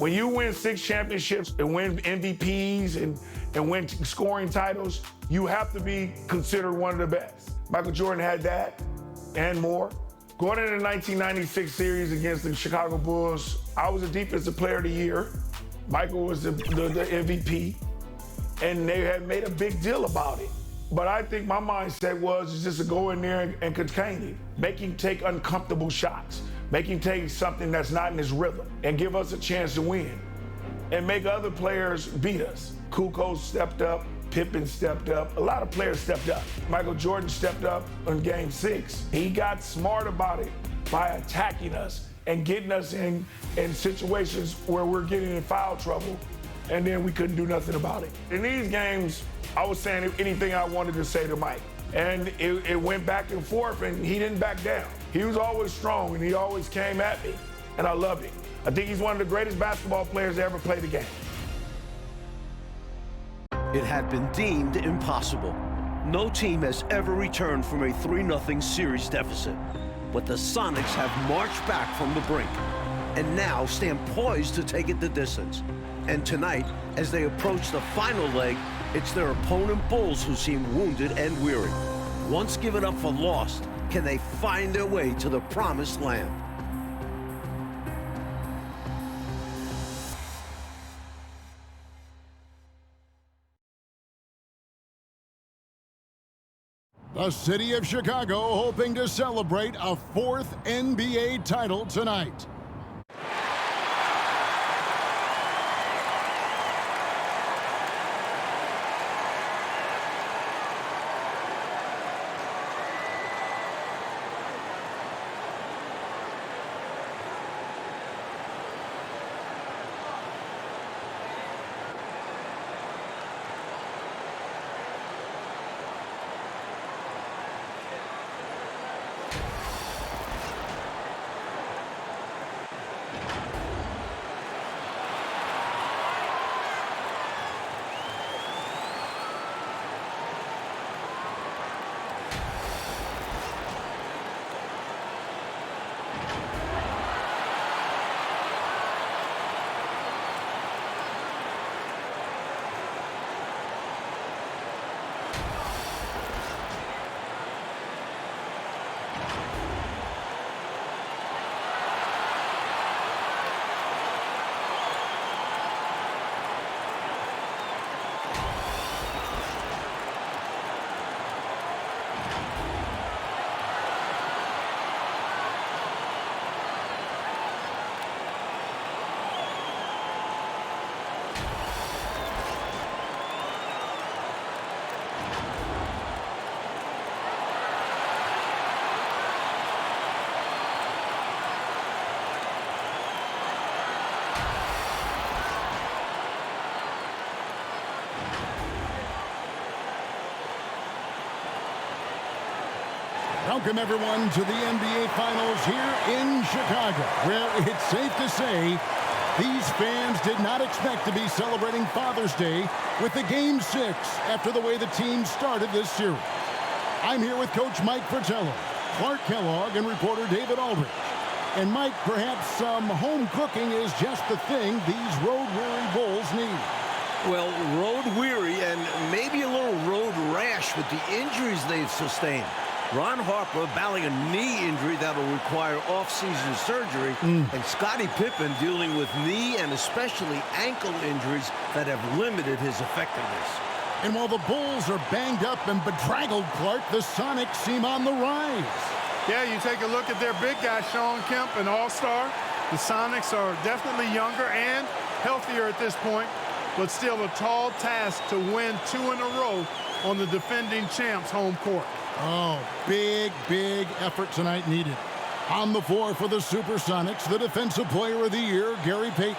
When you win 6 championships and win MVPs and win scoring titles, you have to be considered one of the best. Michael Jordan had that and more. Going into the 1996 series against the Chicago Bulls, I was the Defensive Player of the Year. Michael was the MVP, and they had made a big deal about it. But I think my mindset was just to go in there and contain him, make him take uncomfortable shots, make him take something that's not in his rhythm, and give us a chance to win, and make other players beat us. Kukoc stepped up, Pippen stepped up, a lot of players stepped up. Michael Jordan stepped up in Game 6. He got smart about it by attacking us and getting us in situations where we're getting in foul trouble, and then we couldn't do nothing about it. In these games, I was saying anything I wanted to say to Mike, and it went back and forth, and he didn't back down. He was always strong, and he always came at me, and I loved him. I think he's one of the greatest basketball players to ever play the game. It had been deemed impossible. No team has ever returned from a 3-0 series deficit. But the Sonics have marched back from the brink and now stand poised to take it the distance. And tonight, as they approach the final leg, it's their opponent Bulls who seem wounded and weary. Once given up for lost, can they find their way to the promised land? The city of Chicago hoping to celebrate a 4th NBA title tonight. Welcome, everyone, to the NBA Finals here in Chicago, where it's safe to say these fans did not expect to be celebrating Father's Day with a Game 6 after the way the team started this series. I'm here with Coach Mike Fratello, Clark Kellogg, and reporter David Aldridge. And, Mike, perhaps some home cooking is just the thing these road-weary Bulls need. Well, road-weary and maybe a little road rash with the injuries they've sustained. Ron Harper battling a knee injury that will require off-season surgery, and Scottie Pippen dealing with knee and especially ankle injuries that have limited his effectiveness. And while the Bulls are banged up and bedraggled, Clark, the Sonics seem on the rise. Yeah, you take a look at their big guy, Shawn Kemp, an all-star. The Sonics are definitely younger and healthier at this point, but still a tall task to win 2 in a row on the defending champs' home court. Oh, big effort tonight needed. On the floor for the Supersonics, the Defensive Player of the Year, Gary Payton.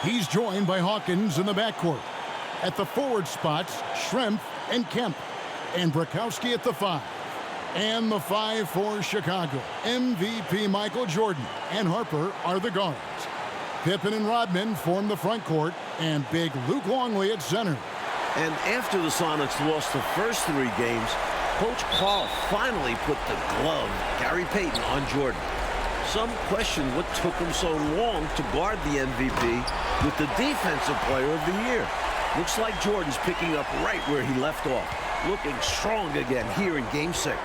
He's joined by Hawkins in the backcourt. At the forward spots, Schrempf and Kemp. And Brakowski at the 5. And the 5 for Chicago. MVP Michael Jordan and Harper are the guards. Pippen and Rodman form the front court, and big Luke Longley at center. And after the Sonics lost the first 3 games, Coach Paul finally put the glove, Gary Payton, on Jordan. Some question what took him so long to guard the MVP with the Defensive Player of the Year. Looks like Jordan's picking up right where he left off. Looking strong again here in Game 6.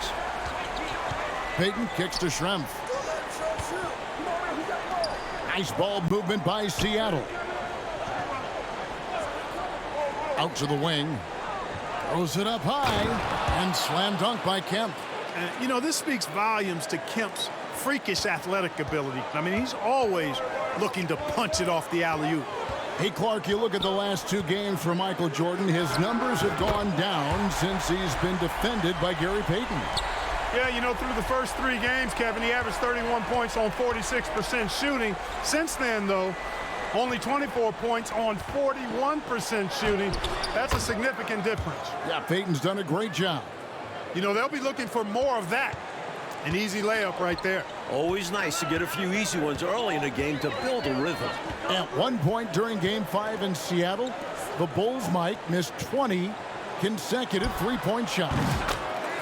Payton kicks to Schrempf. Nice ball movement by Seattle. Out to the wing. Throws it up high. And slam dunk by Kemp. And, you know, this speaks volumes to Kemp's freakish athletic ability. I mean, he's always looking to punch it off the alley-oop. Hey, Clark, you look at the last 2 games for Michael Jordan. His numbers have gone down since he's been defended by Gary Payton. Yeah, you know, through the first 3 games, Kevin, he averaged 31 points on 46% shooting. Since then, though, only 24 points on 41% shooting. That's a significant difference. Yeah, Payton's done a great job. You know, they'll be looking for more of that. An easy layup right there. Always nice to get a few easy ones early in a game to build a rhythm. At one point during Game 5 in Seattle, the Bulls, Mike, missed 20 consecutive three-point shots.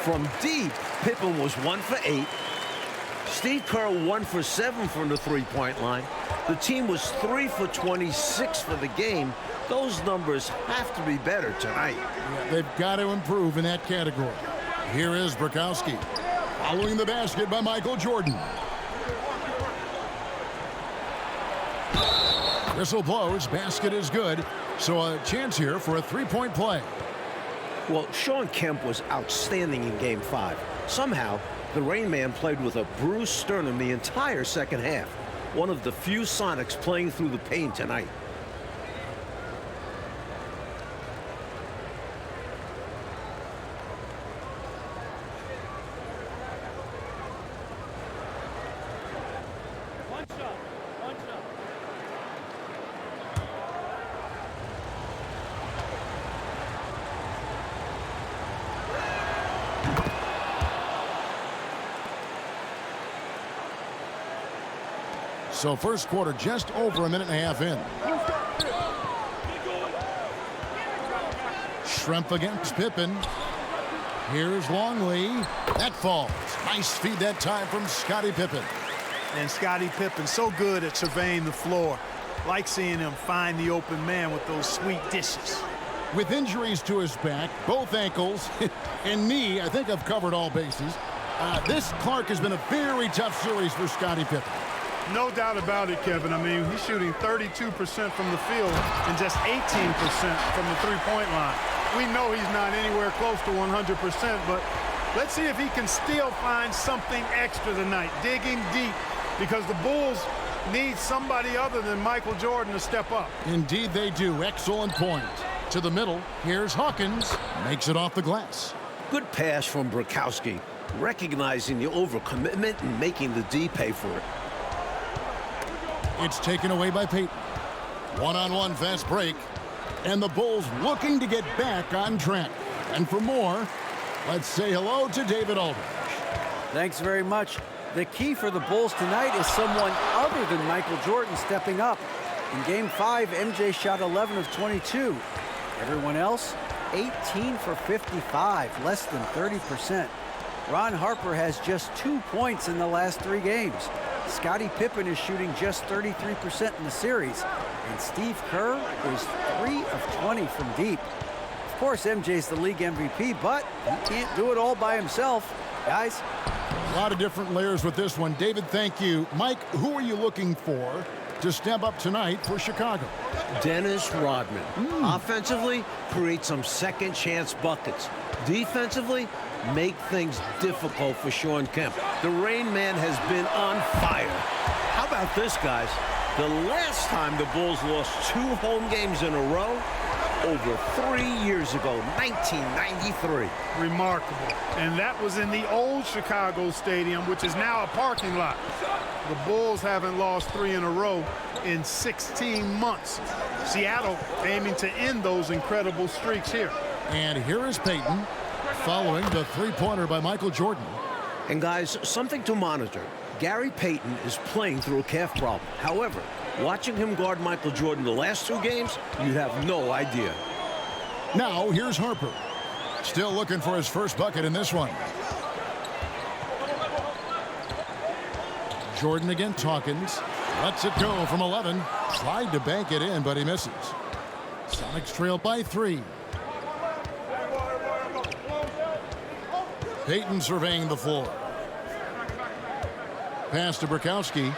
From deep, Pippen was 1 for 8. Steve Kerr 1 for 7 from the three-point line. The team was 3 for 26 for the game. Those numbers have to be better tonight. Yeah, they've got to improve in that category. Here is Bukowski. Following the basket by Michael Jordan. Whistle blows, basket is good. So a chance here for a three-point play. Well, Shawn Kemp was outstanding in Game 5. Somehow, the Rain Man played with a bruised sternum the entire second half. One of the few Sonics playing through the pain tonight. So first quarter just over a minute and a half in. Schrempf against Pippen. Here's Longley. That falls. Nice feed that time from Scottie Pippen. And Scottie Pippen so good at surveying the floor. Like seeing him find the open man with those sweet dishes. With injuries to his back, both ankles, and knee, I think I've covered all bases. This, Clark, has been a very tough series for Scottie Pippen. No doubt about it, Kevin. I mean, he's shooting 32% from the field and just 18% from the three-point line. We know he's not anywhere close to 100%, but let's see if he can still find something extra tonight, digging deep, because the Bulls need somebody other than Michael Jordan to step up. Indeed they do. Excellent point. To the middle, here's Hawkins. Makes it off the glass. Good pass from Bukowski, recognizing the overcommitment and making the D pay for it. It's taken away by Payton. One-on-one fast break. And the Bulls looking to get back on track. And for more, let's say hello to David Aldridge. Thanks very much. The key for the Bulls tonight is someone other than Michael Jordan stepping up. In Game 5, MJ shot 11 of 22. Everyone else, 18 for 55, less than 30%. Ron Harper has just 2 points in the last 3 games. Scottie Pippen is shooting just 33% in the series. And Steve Kerr is 3 of 20 from deep. Of course, MJ's the league MVP, but he can't do it all by himself. Guys. A lot of different layers with this one. David, thank you. Mike, who are you looking for to step up tonight for Chicago? Dennis Rodman. Offensively, create some second chance buckets. Defensively, make things difficult for Shawn Kemp. The Rain Man has been on fire. How about this, guys? The last time the Bulls lost 2 home games in a row, over 3 years ago, 1993. Remarkable. And that was in the old Chicago Stadium, which is now a parking lot. The Bulls haven't lost 3 in a row in 16 months. Seattle aiming to end those incredible streaks here. And here is Payton following the three-pointer by Michael Jordan. And guys, something to monitor. Gary Payton is playing through a calf problem. However, watching him guard Michael Jordan the last 2 games, you have no idea. Now, here's Harper. Still looking for his first bucket in this one. Jordan against Hawkins. Lets it go from 11. Tried to bank it in, but he misses. Sonics trail by 3. Payton surveying the floor. Pass to Brokowski.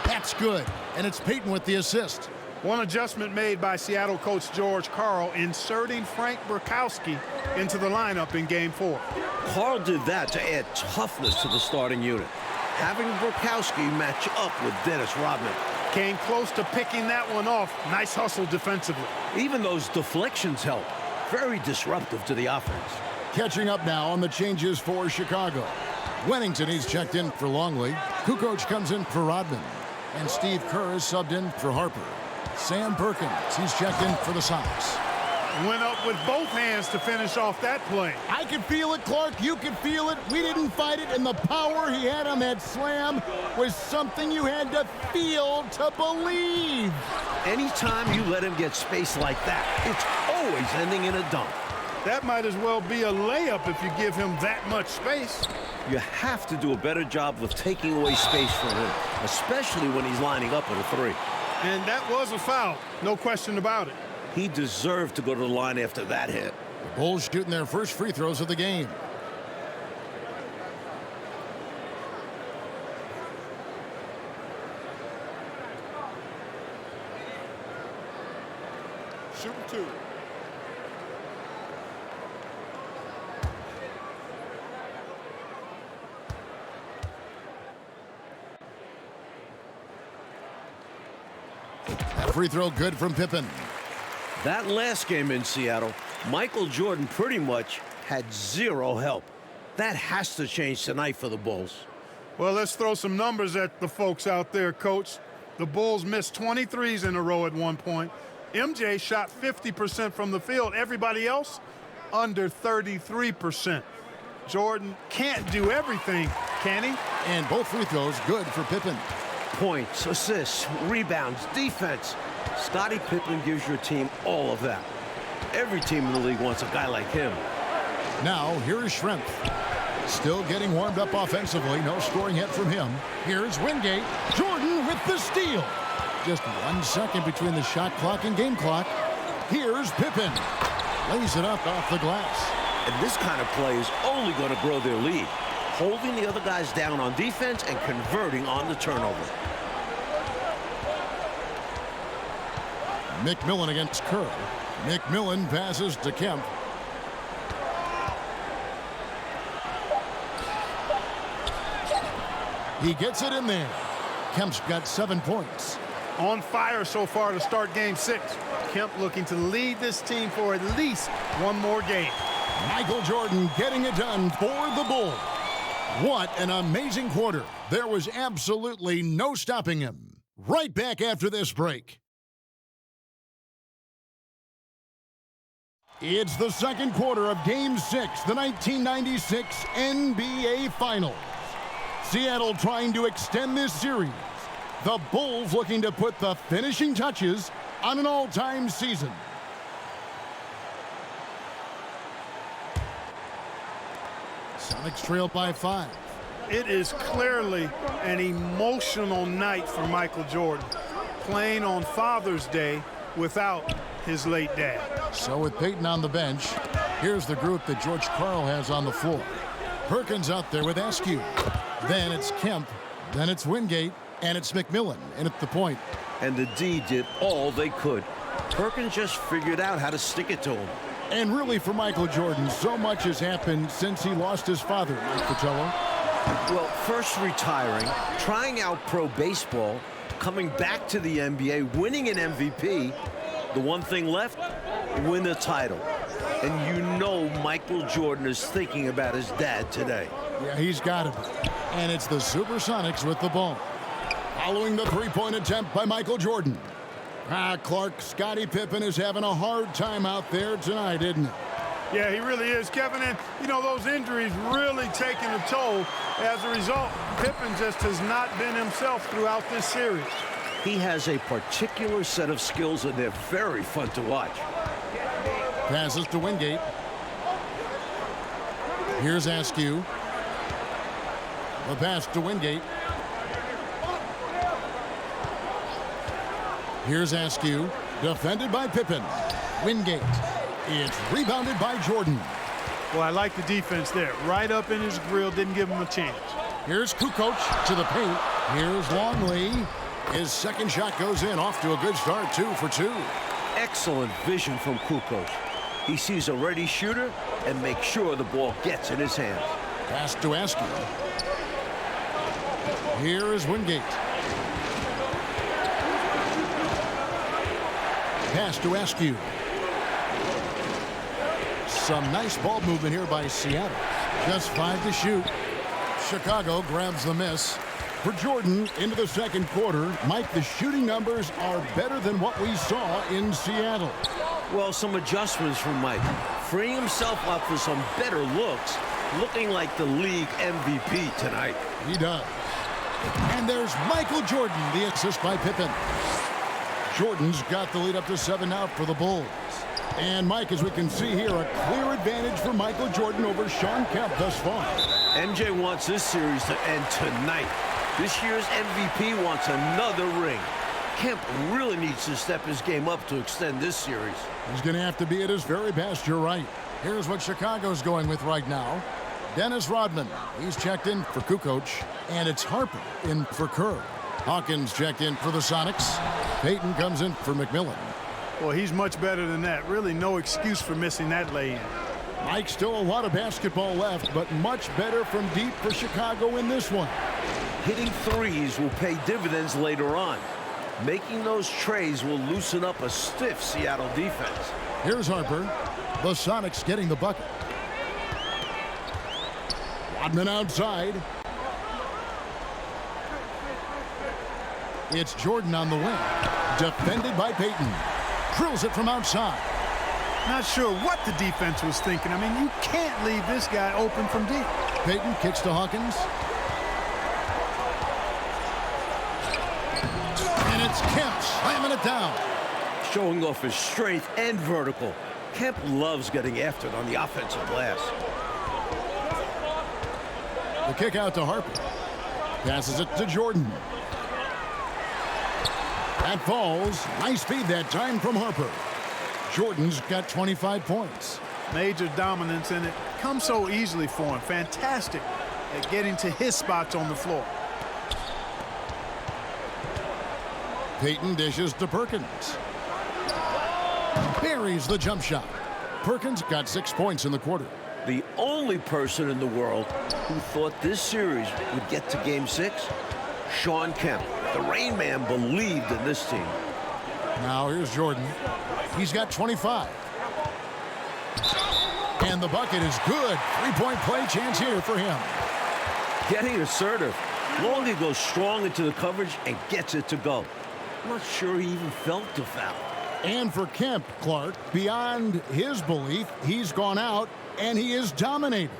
That's good, and it's Payton with the assist. One adjustment made by Seattle coach George Karl, inserting Frank Brokowski into the lineup in Game 4. Karl did that to add toughness to the starting unit, having Brokowski match up with Dennis Rodman. Came close to picking that one off. Nice hustle defensively. Even those deflections help. Very disruptive to the offense. Catching up now on the changes for Chicago. Wennington, he's checked in for Longley. Kukoc comes in for Rodman. And Steve Kerr is subbed in for Harper. Sam Perkins, he's checked in for the Sonics. Went up with both hands to finish off that play. I could feel it, Clark. You could feel it. We didn't fight it, and the power he had on that slam was something you had to feel to believe. Anytime you let him get space like that, it's always ending in a dunk. That might as well be a layup if you give him that much space. You have to do a better job with taking away space from him, especially when he's lining up at a 3. And that was a foul, no question about it. He deserved to go to the line after that hit. The Bulls shooting their first free throws of the game. Shooting 2. That free throw good from Pippen. That last game in Seattle, Michael Jordan pretty much had 0 help. That has to change tonight for the Bulls. Well, let's throw some numbers at the folks out there, Coach. The Bulls missed 23s in a row at one point. MJ shot 50% from the field. Everybody else, under 33%. Jordan can't do everything, can he? And both free throws good for Pippen. Points, assists, rebounds, defense. Scottie Pippen gives your team all of that. Every team in the league wants a guy like him. Now, here is Schrempf. Still getting warmed up offensively. No scoring hit from him. Here's Wingate. Jordan with the steal. Just 1 second between the shot clock and game clock. Here's Pippen. Lays it up off the glass. And this kind of play is only going to grow their lead. Holding the other guys down on defense and converting on the turnover. McMillan against Kerr. McMillan passes to Kemp. He gets it in there. Kemp's got 7 points. On fire so far to start Game 6. Kemp looking to lead this team for at least one more game. Michael Jordan getting it done for the Bulls. What an amazing quarter. There was absolutely no stopping him. Right back after this break. It's the second quarter of Game 6, the 1996 NBA Finals. Seattle trying to extend this series. The Bulls looking to put the finishing touches on an all-time season. Sonics trail by 5. It is clearly an emotional night for Michael Jordan, playing on Father's Day without his late dad. So with Payton on the bench, here's the group that George Karl has on the floor. Perkins out there with Askew. Then it's Kemp. Then it's Wingate. And it's McMillan in at the point. And the D did all they could. Perkins just figured out how to stick it to him. And really for Michael Jordan, so much has happened since he lost his father, Mike Fratello. Well, first retiring, trying out pro baseball, coming back to the NBA, winning an MVP. The one thing left, win a title. And you know Michael Jordan is thinking about his dad today. Yeah, he's got it. And it's the Supersonics with the ball. Following the three-point attempt by Michael Jordan. Clark, Scottie Pippen is having a hard time out there tonight, isn't he? Yeah, he really is, Kevin. And, you know, those injuries really taking a toll. As a result, Pippen just has not been himself throughout this series. He has a particular set of skills, and they're very fun to watch. Passes to Wingate. Here's Askew. The pass to Wingate. Here's Askew, defended by Pippen. Wingate. It's rebounded by Jordan. Well, I like the defense there. Right up in his grill, didn't give him a chance. Here's Kukoc to the paint. Here's Longley. His second shot goes in, off to a good start, 2 for 2. Excellent vision from Kukoc. He sees a ready shooter and makes sure the ball gets in his hands. Pass to Askew. Here is Wingate. Pass to Askew. Some nice ball movement here by Seattle. Just 5 to shoot. Chicago grabs the miss. For Jordan, into the second quarter, Mike, the shooting numbers are better than what we saw in Seattle. Well, some adjustments from Mike. Freeing himself up for some better looks, looking like the league MVP tonight. He does. And there's Michael Jordan, the assist by Pippen. Jordan's got the lead up to 7 now for the Bulls. And Mike, as we can see here, a clear advantage for Michael Jordan over Shawn Kemp thus far. MJ wants this series to end tonight. This year's MVP wants another ring. Kemp really needs to step his game up to extend this series. He's going to have to be at his very best, you're right. Here's what Chicago's going with right now. Dennis Rodman, he's checked in for Kukoc, and it's Harper in for Kerr. Hawkins checked in for the Sonics. Payton comes in for McMillan. Well, he's much better than that. Really no excuse for missing that lay-in. Mike, still a lot of basketball left, but much better from deep for Chicago in this one. Hitting threes will pay dividends later on. Making those trays will loosen up a stiff Seattle defense. Here's Harper. The Sonics getting the bucket. Rodman outside. It's Jordan on the wing. Defended by Payton. Drills it from outside. Not sure what the defense was thinking. I mean, you can't leave this guy open from deep. Payton kicks to Hawkins. And it's Kemp slamming it down. Showing off his strength and vertical. Kemp loves getting after it on the offensive glass. The kick out to Harper. Passes it to Jordan. That falls. Nice feed that time from Harper. Jordan's got 25 points. Major dominance, and it comes so easily for him. Fantastic at getting to his spots on the floor. Payton dishes to Perkins. Buries the jump shot. Perkins got 6 points in the quarter. The only person in the world who thought this series would get to Game 6, Shawn Kemp. The Rain Man believed in this team. Now here's Jordan. He's got 25. And the bucket is good. 3-point play chance here for him. Getting assertive. Longley goes strong into the coverage and gets it to go. I'm not sure he even felt the foul. And for Kemp, Clark, beyond his belief, he's gone out and he is dominating.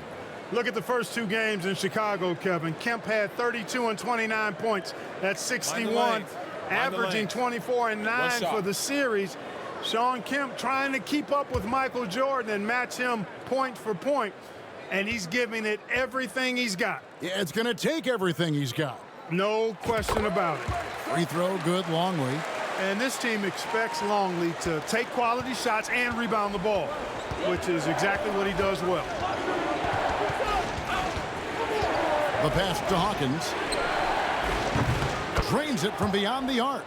Look at the first 2 games in Chicago, Kevin. Kemp had 32 and 29 points. That's 61, averaging 24 and 9 for the series. Shawn Kemp trying to keep up with Michael Jordan and match him point for point, and he's giving it everything he's got. Yeah, it's going to take everything he's got. No question about it. Free throw good, Longley. And this team expects Longley to take quality shots and rebound the ball, which is exactly what he does well. The pass to Hawkins. Drains it from beyond the arc.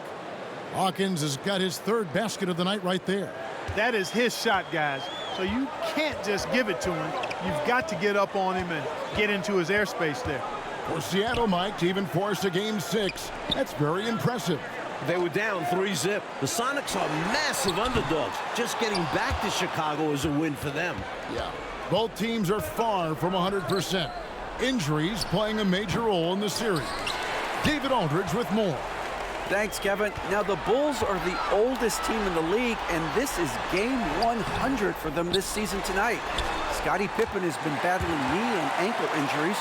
Hawkins has got his 3rd basket of the night right there. That is his shot, guys. So you can't just give it to him. You've got to get up on him and get into his airspace there. For Seattle, Mike, to even force a Game 6, that's very impressive. They were down 3-zip. The Sonics are massive underdogs. Just getting back to Chicago is a win for them. Yeah. Both teams are far from 100%. Injuries playing a major role in the series. David Aldridge with more. Thanks, Kevin. Now, the Bulls are the oldest team in the league, and this is game 100 for them this season tonight. Scottie Pippen has been battling knee and ankle injuries.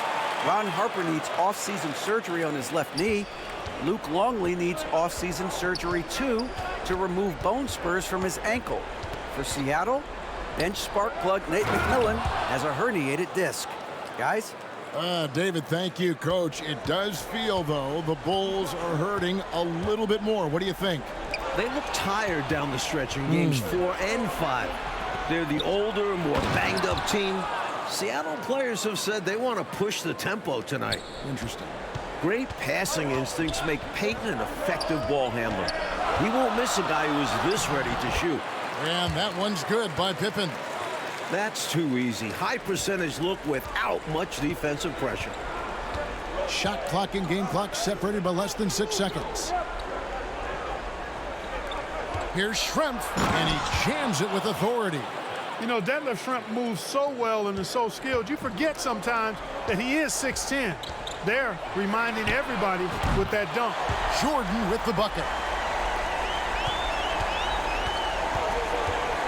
Ron Harper needs off-season surgery on his left knee. Luke Longley needs off-season surgery, too, to remove bone spurs from his ankle. For Seattle, bench spark plug Nate McMillan has a herniated disc. Guys? David, thank you, Coach. It does feel, though, the Bulls are hurting a little bit more. What do you think? They look tired down the stretch in games 4 and 5. They're the older, more banged-up team. Seattle players have said they want to push the tempo tonight. Interesting. Great passing instincts make Peyton an effective ball handler. He won't miss a guy who is this ready to shoot. And that one's good by Pippen. That's too easy. High percentage look without much defensive pressure. Shot clock and game clock separated by less than 6 seconds. Here's Schrempf, and he jams it with authority. You know, Detlef Schrempf moves so well and is so skilled, you forget sometimes that he is 6'10". They're reminding everybody with that dunk. Jordan with the bucket.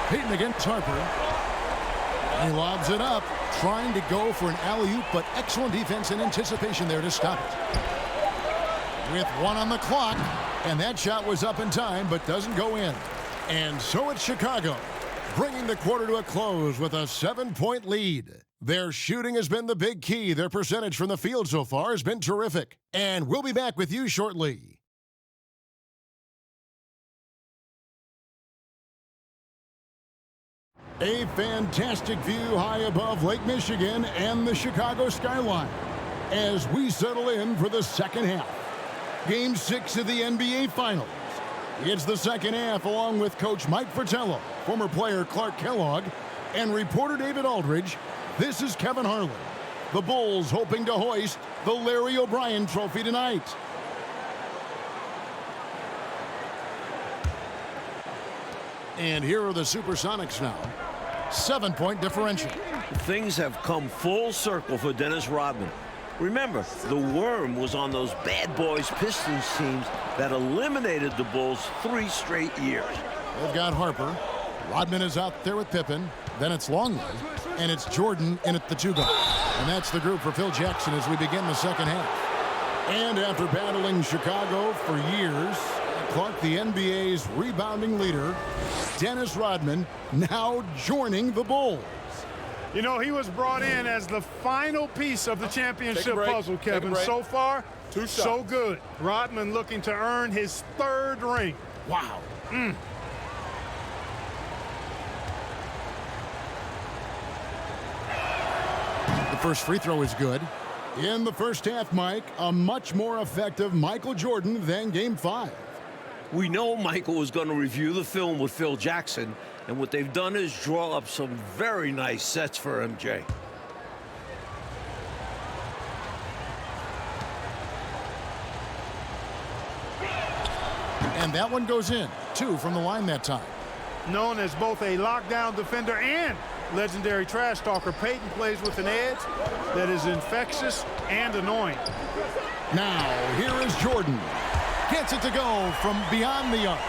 Peyton against Harper. He lobs it up, trying to go for an alley-oop, but excellent defense and anticipation there to stop it. With 1 on the clock, and that shot was up in time, but doesn't go in. And so it's Chicago, bringing the quarter to a close with a 7-point lead. Their shooting has been the big key. Their percentage from the field so far has been terrific. And we'll be back with you shortly. A fantastic view high above Lake Michigan and the Chicago skyline as we settle in for the second half. Game 6 of the NBA Finals. It's the second half along with Coach Mike Fratello, former player Clark Kellogg, and reporter David Aldridge. This is Kevin Harlan. The Bulls hoping to hoist the Larry O'Brien Trophy tonight. And here are the Supersonics now. 7-point differential. Things have come full circle for Dennis Rodman. Remember, the Worm was on those bad boys Pistons teams that eliminated the Bulls 3 straight years. They've got Harper. Rodman is out there with Pippen. Then it's Longley. And it's Jordan in at the 2-guard. And that's the group for Phil Jackson as we begin the second half. And after battling Chicago for years, Clark, the NBA's rebounding leader, Dennis Rodman, now joining the Bulls. You know, he was brought in as the final piece of the championship puzzle, Kevin. So far, so good. Rodman looking to earn his 3rd ring. Wow. The first free throw is good. In the first half, Mike, a much more effective Michael Jordan than Game 5. We know Michael was going to review the film with Phil Jackson, and what they've done is draw up some very nice sets for MJ. And that one goes in. 2 from the line that time. Known as both a lockdown defender and legendary trash talker, Peyton plays with an edge that is infectious and annoying. Now, here is Jordan. Gets it to go from beyond the arc.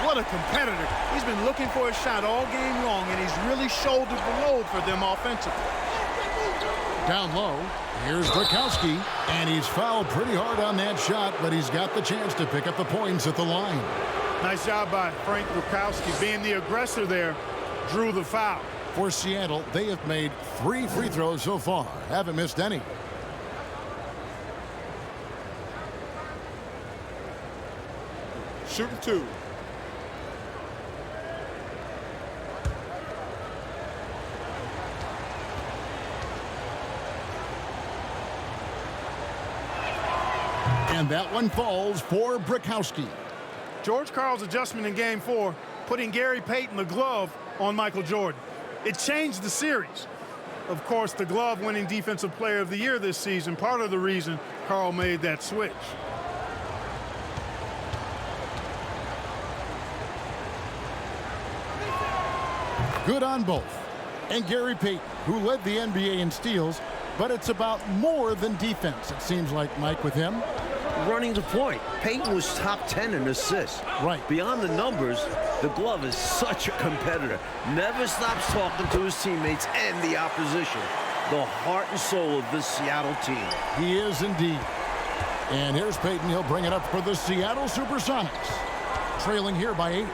What a competitor. He's been looking for a shot all game long, and he's really shouldered the load for them offensively. Down low, here's Brakowski, and he's fouled pretty hard on that shot, but he's got the chance to pick up the points at the line. Nice job by Frank Brakowski. Being the aggressor there, drew the foul. For Seattle, they have made 3 free throws so far. Haven't missed any. Shooting 2. And that one falls for Brakowski. George Karl's adjustment in Game 4, putting Gary Payton the glove on Michael Jordan. It changed the series. Of course, the glove-winning Defensive Player of the Year this season, part of the reason Karl made that switch. Good on both. And Gary Payton, who led the NBA in steals, but it's about more than defense, it seems like, Mike, with him. Running the point, Peyton was top 10 in assists. Right. Beyond the numbers, the glove is such a competitor. Never stops talking to his teammates and the opposition. The heart and soul of this Seattle team. He is indeed. And here's Payton. He'll bring it up for the Seattle Supersonics. Trailing here by 8.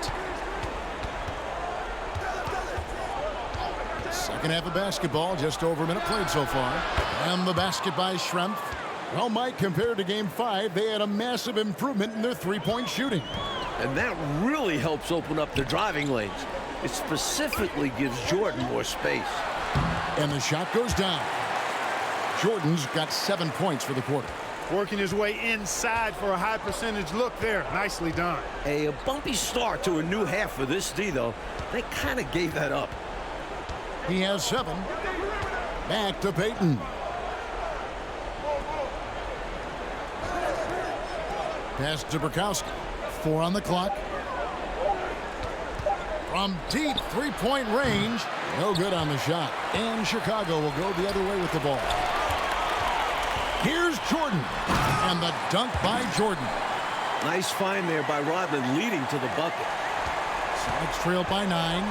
Second half of basketball, just over a minute played so far. And the basket by Schrempf. Well, Mike, compared to Game 5, they had a massive improvement in their 3-point shooting. And that really helps open up the driving lanes. It specifically gives Jordan more space. And the shot goes down. Jordan's got 7 points for the quarter. Working his way inside for a high percentage look there. Nicely done. A bumpy start to a new half for this D, though. They kind of gave that up. He has 7. Back to Payton. Pass to Burkowski. 4 on the clock. From deep three-point range. No good on the shot. And Chicago will go the other way with the ball. Here's Jordan. And the dunk by Jordan. Nice find there by Rodman, leading to the bucket. Sonics trail by 9.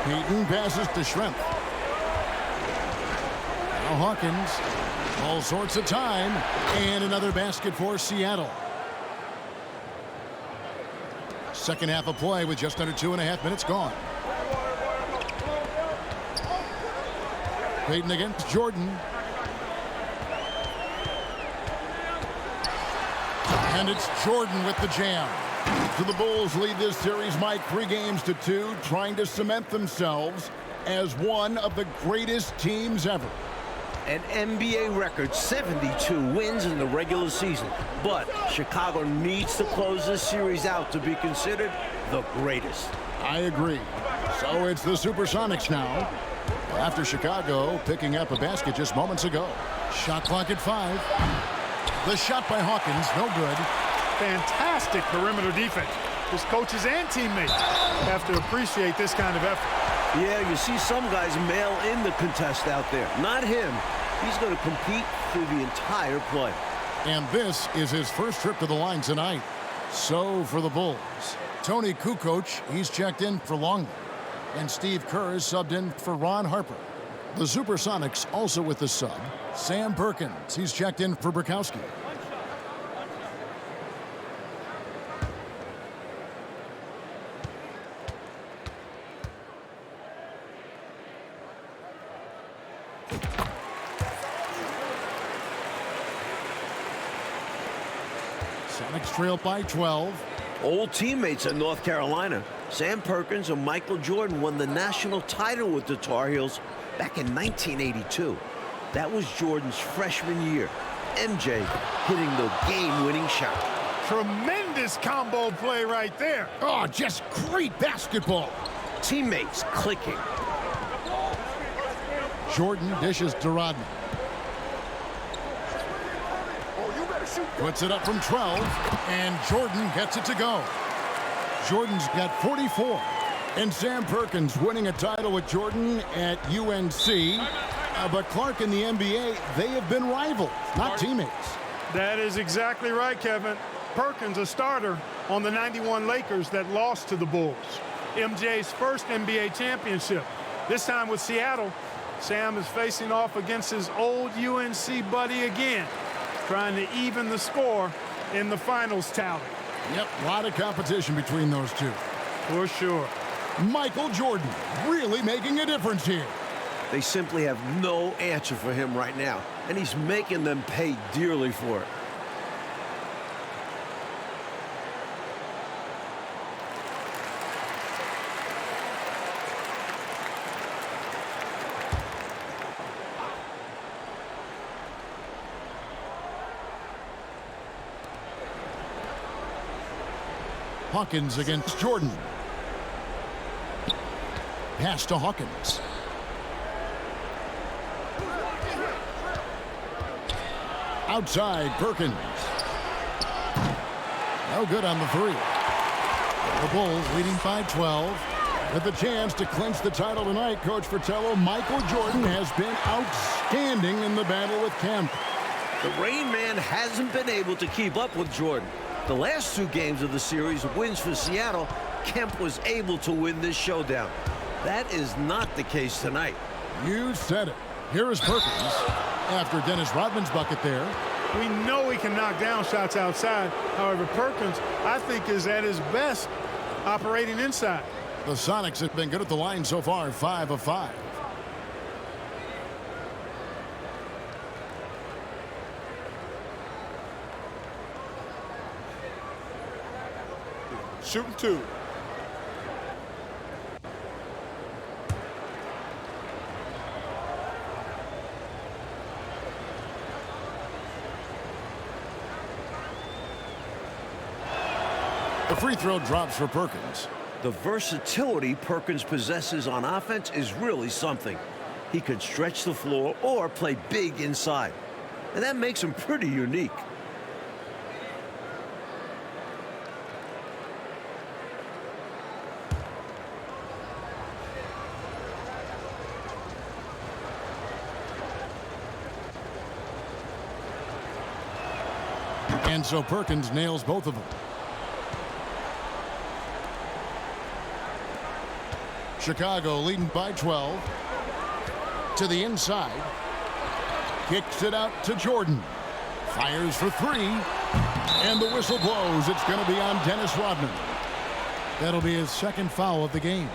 Payton passes to Schrempf. Now Hawkins. All sorts of time. And another basket for Seattle. Second half of play with just under 2.5 minutes gone. Payton against Jordan. And it's Jordan with the jam. So the Bulls lead this series, Mike, 3-2, trying to cement themselves as one of the greatest teams ever. An NBA record 72 wins in the regular season. But Chicago needs to close this series out to be considered the greatest. I agree. So it's the Supersonics now. After Chicago picking up a basket just moments ago. Shot clock at 5. The shot by Hawkins, no good. Fantastic perimeter defense. His coaches and teammates have to appreciate this kind of effort. Yeah, you see some guys mail in the contest out there. Not him. He's going to compete through the entire play. And this is his first trip to the line tonight. So for the Bulls, Tony Kukoc, he's checked in for Longley. And Steve Kerr is subbed in for Ron Harper. The Supersonics also with the sub, Sam Perkins. He's checked in for Burkowski. Sonics trail by 12. Old teammates at North Carolina. Sam Perkins and Michael Jordan won the national title with the Tar Heels back in 1982. That was Jordan's freshman year. MJ hitting the game-winning shot. Tremendous combo play right there. Oh, just great basketball. Teammates clicking. Jordan dishes to Rodman. Puts it up from 12, and Jordan gets it to go. Jordan's got 44. And Sam Perkins winning a title with Jordan at UNC. But Clark in the NBA, they have been rivals, not teammates. That is exactly right, Kevin. Perkins, a starter on the 91 Lakers that lost to the Bulls. MJ's first NBA championship. This time with Seattle, Sam is facing off against his old UNC buddy again, trying to even the score in the finals tally. Yep, a lot of competition between those two. For sure. Michael Jordan really making a difference here. They simply have no answer for him right now, and he's making them pay dearly for it. Hawkins against Jordan. Pass to Hawkins. Outside, Perkins. No good on the 3. The Bulls leading by 12. With a chance to clinch the title tonight, Coach Fratello, Michael Jordan has been outstanding in the battle with Kemp. The Rain Man hasn't been able to keep up with Jordan. The last 2 games of the series, wins for Seattle, Kemp was able to win this showdown. That is not the case tonight. You said it. Here is Perkins. After Dennis Rodman's bucket there. We know he can knock down shots outside. However, Perkins, I think, is at his best operating inside. The Sonics have been good at the line so far, 5 of 5. shooting 2. The free throw drops for Perkins. The versatility Perkins possesses on offense is really something. He can stretch the floor or play big inside, and that makes him pretty unique. And so Perkins nails both of them. Chicago leading by 12. To the inside. Kicks it out to Jordan. Fires for 3. And the whistle blows. It's going to be on Dennis Rodman. That'll be his second foul of the game.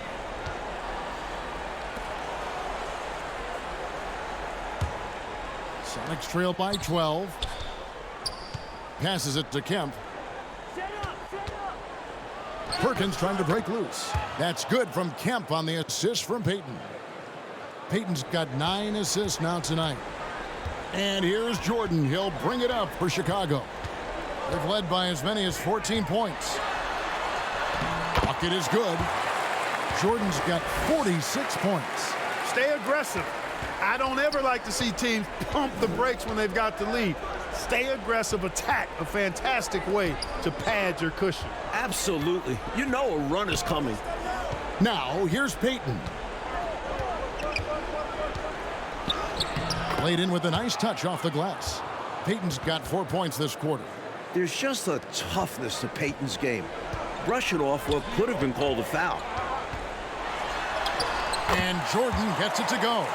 Sonics trail by 12. Passes it to Kemp. Perkins trying to break loose. That's good from Kemp on the assist from Payton. Payton's got 9 assists now tonight. And here's Jordan. He'll bring it up for Chicago. They've led by as many as 14 points. Bucket is good. Jordan's got 46 points. Stay aggressive. I don't ever like to see teams pump the brakes when they've got the lead. Stay aggressive, attack, a fantastic way to pad your cushion. Absolutely. You know a run is coming. Now, here's Payton. Played in with a nice touch off the glass. Payton's got 4 points this quarter. There's just a toughness to Payton's game. Brush it off what could have been called a foul. And Jordan gets it to go.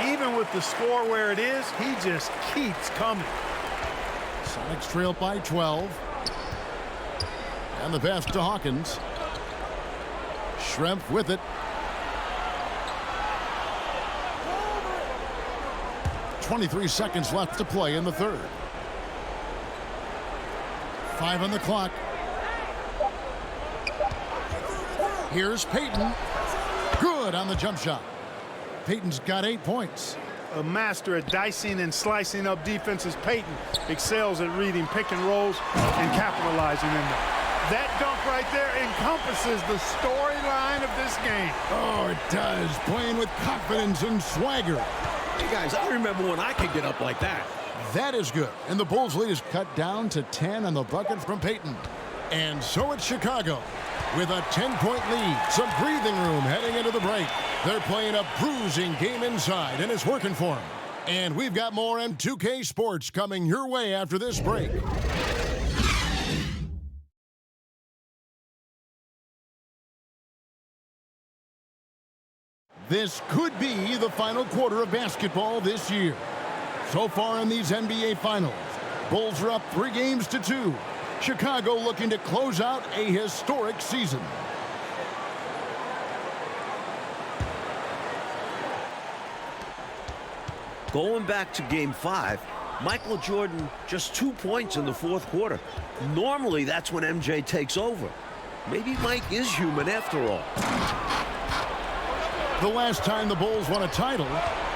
Even with the score where it is, he just keeps coming. Sonics trail by 12. And the pass to Hawkins. Schrempf with it. 23 seconds left to play in the third. 5 on the clock. Here's Payton. Good on the jump shot. Payton's got 8 points. A master at dicing and slicing up defenses, Payton excels at reading pick and rolls and capitalizing in them. That dunk right there encompasses the storyline of this game. Oh, it does. Playing with confidence and swagger. Hey, guys, I remember when I could get up like that. That is good. And the Bulls' lead is cut down to 10 on the bucket from Payton. And so it's Chicago with a 10-point lead. Some breathing room heading into the break. They're playing a bruising game inside, and it's working for them. And we've got more M2K Sports coming your way after this break. This could be the final quarter of basketball this year. So far in these NBA Finals, Bulls are up 3 games to 2. Chicago looking to close out a historic season. Going back to Game 5, Michael Jordan just 2 points in the fourth quarter. Normally, that's when MJ takes over. Maybe Mike is human after all. The last time the Bulls won a title,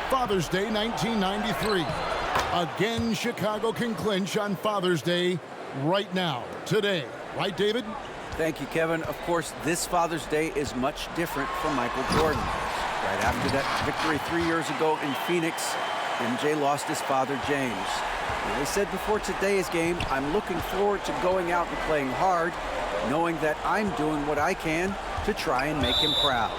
Father's Day 1993. Again, Chicago can clinch on Father's Day right now, today. Right, David? Thank you, Kevin. Of course, this Father's Day is much different from Michael Jordan. Right after that victory 3 years ago in Phoenix, MJ lost his father, James. And they said before today's game, I'm looking forward to going out and playing hard, knowing that I'm doing what I can to try and make him proud.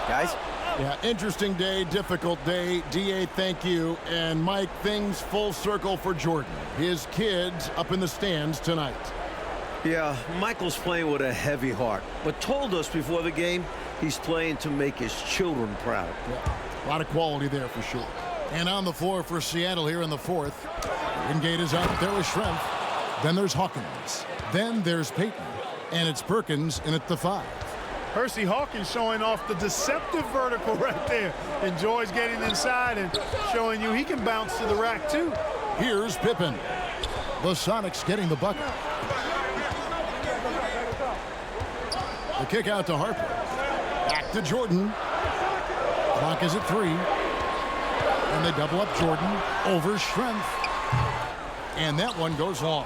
Guys? Yeah, interesting day, difficult day. DA, thank you. And Mike, things full circle for Jordan. His kids up in the stands tonight. Yeah, Michael's playing with a heavy heart, but told us before the game he's playing to make his children proud. Yeah, a lot of quality there for sure. And on the floor for Seattle here in the fourth. Wingate is out. There is Schrempf. Then there's Hawkins. Then there's Payton. And it's Perkins in at the 5. Hersey Hawkins showing off the deceptive vertical right there. Enjoys getting inside and showing you he can bounce to the rack too. Here's Pippen. The Sonics getting the bucket. The kick out to Harper. Back to Jordan. Clock is at 3. And they double up Jordan over Schrempf. And that one goes long.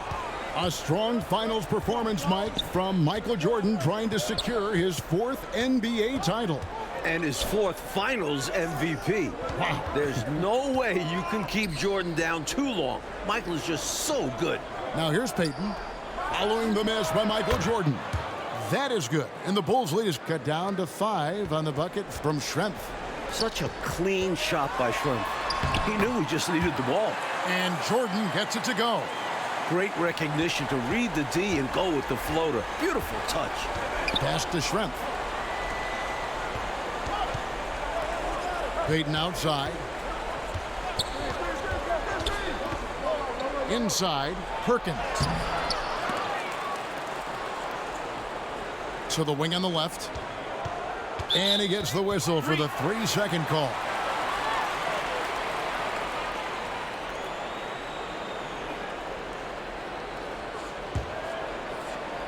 A strong finals performance, Mike, from Michael Jordan trying to secure his 4th NBA title. And his 4th finals MVP. Wow. There's no way you can keep Jordan down too long. Michael is just so good. Now here's Payton, following the miss by Michael Jordan. That is good. And the Bulls' lead is cut down to 5 on the bucket from Schrempf. Such a clean shot by Schrempf. He knew he just needed the ball. And Jordan gets it to go. Great recognition to read the D and go with the floater. Beautiful touch. Pass to Schrempf. Payton outside. Inside, Perkins. To the wing on the left. And he gets the whistle for the 3-second call.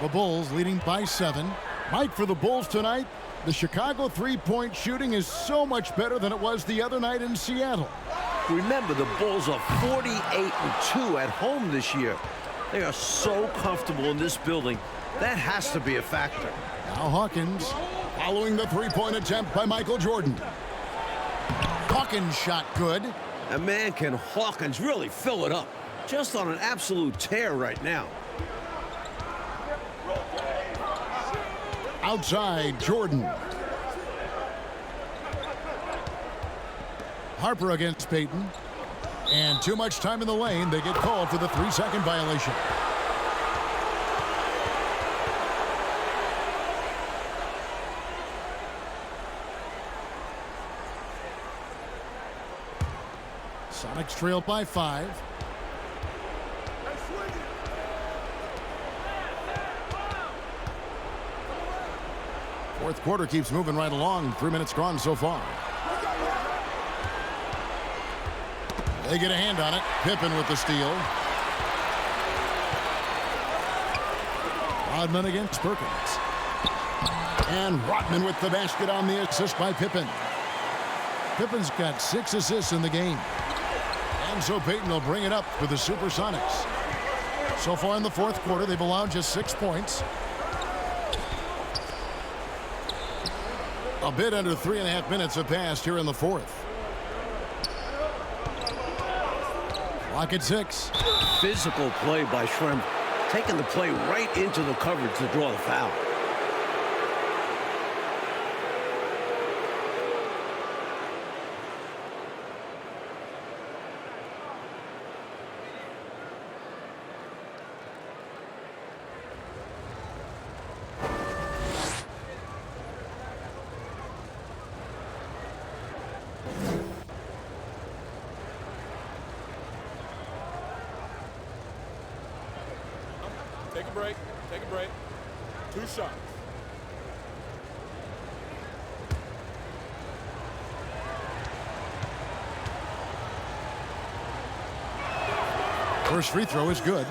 The Bulls leading by 7. Mike, for the Bulls tonight, the Chicago three-point shooting is so much better than it was the other night in Seattle. Remember, the Bulls are 48-2 at home this year. They are so comfortable in this building. That has to be a factor. Now Hawkins following the three-point attempt by Michael Jordan. Hawkins shot good. And man, can Hawkins really fill it up. Just on an absolute tear right now. Outside, Jordan. Harper against Payton. And too much time in the lane. They get called for the 3-second violation. Sonics trail by 5. Fourth quarter keeps moving right along. 3 minutes gone so far. They get a hand on it. Pippen with the steal. Rodman against Perkins. And Rodman with the basket on the assist by Pippen. Pippen's got 6 assists in the game. And so Payton will bring it up for the Supersonics. So far in the fourth quarter, they've allowed just 6 points. A bit under 3.5 minutes have passed here in the fourth. Clock at 6. Physical play by Schrempf, taking the play right into the coverage to draw the foul. Take a break. Take a break. 2 shots. First free throw is good.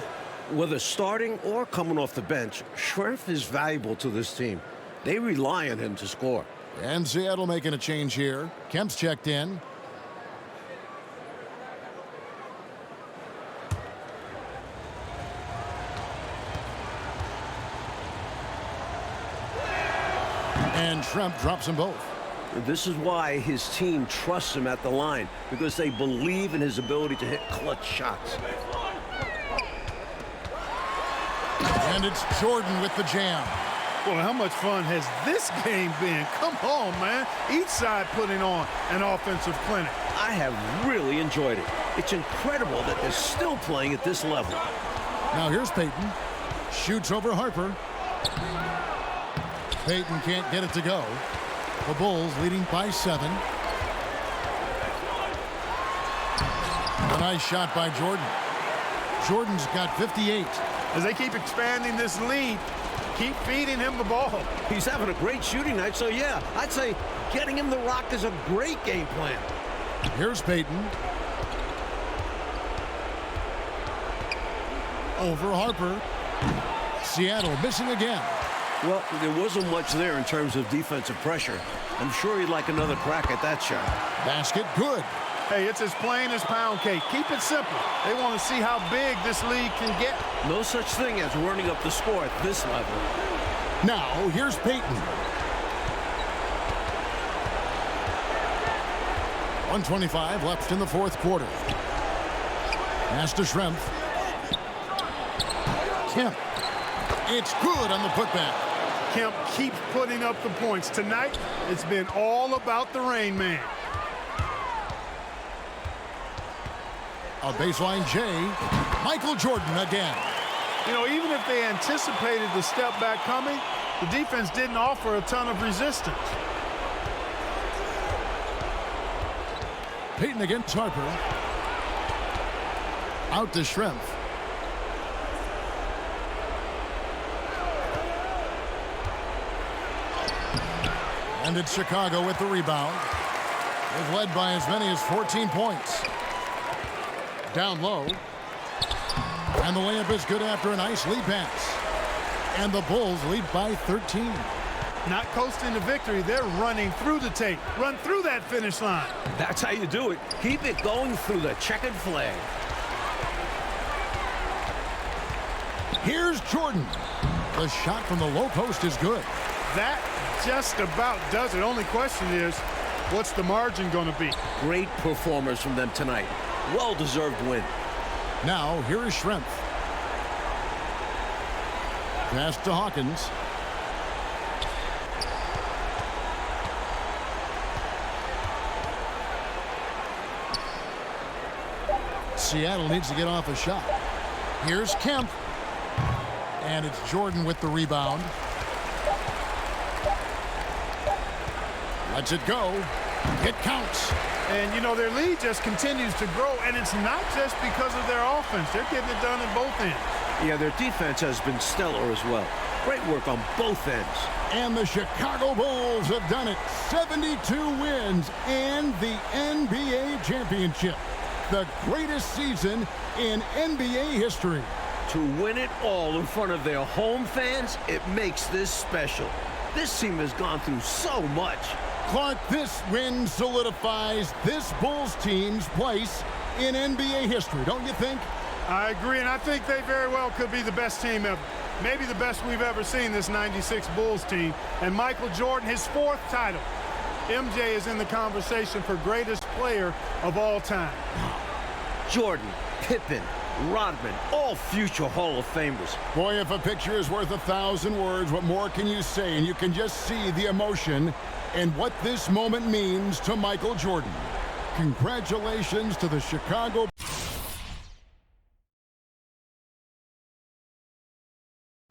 Whether starting or coming off the bench, Schrempf is valuable to this team. They rely on him to score. And Seattle making a change here. Kemp's checked in. And Schrempf drops them both. This is why his team trusts him at the line, because they believe in his ability to hit clutch shots. And it's Jordan with the jam. Well, how much fun has this game been? Come on, man. Each side putting on an offensive clinic. I have really enjoyed it. It's incredible that they're still playing at this level. Now here's Payton. Shoots over Harper. Payton can't get it to go. The Bulls leading by 7. A nice shot by Jordan. Jordan's got 58. As they keep expanding this lead, keep feeding him the ball. He's having a great shooting night, so yeah, I'd say getting him the rock is a great game plan. Here's Payton. Over Harper. Seattle missing again. Well, there wasn't much there in terms of defensive pressure. I'm sure he'd like another crack at that shot. Basket good. Hey, it's as plain as pound cake. Keep it simple. They want to see how big this lead can get. No such thing as running up the score at this level. Now, here's Payton. 1:25 left in the fourth quarter. Pass to Schrempf. Kemp. It's good on the putback. Kemp keeps putting up the points. Tonight, it's been all about the Rain Man. A baseline J. Michael Jordan again. You know, even if they anticipated the step back coming, the defense didn't offer a ton of resistance. Payton against Harper. Out to Schrempf. And it's Chicago with the rebound. They've led by as many as 14 points. Down low. And the layup is good after a nice lead pass. And the Bulls lead by 13. Not coasting to victory, they're running through the tape. Run through that finish line. That's how you do it. Keep it going through the checkered flag. Here's Jordan. The shot from the low post is good. That just about does it. Only question is, what's the margin going to be? Great performers from them tonight. Well-deserved win. Now, here is Schrempf. Pass to Hawkins. Seattle needs to get off a shot. Here's Kemp. And it's Jordan with the rebound. Lets it go. It counts. And, you know, their lead just continues to grow, and it's not just because of their offense. They're getting it done at both ends. Yeah, their defense has been stellar as well. Great work on both ends. And the Chicago Bulls have done it. 72 wins and the NBA championship. The greatest season in NBA history. To win it all in front of their home fans, it makes this special. This team has gone through so much. Clark, this win solidifies this Bulls team's place in NBA history, don't you think? I agree, and I think they very well could be the best team ever. Maybe the best we've ever seen, this 96 Bulls team. And Michael Jordan, his fourth title. MJ is in the conversation for greatest player of all time. Jordan, Pippen, Rodman, all future Hall of Famers. Boy, if a picture is worth 1,000 words, what more can you say? And you can just see the emotion and what this moment means to Michael Jordan. Congratulations to the Chicago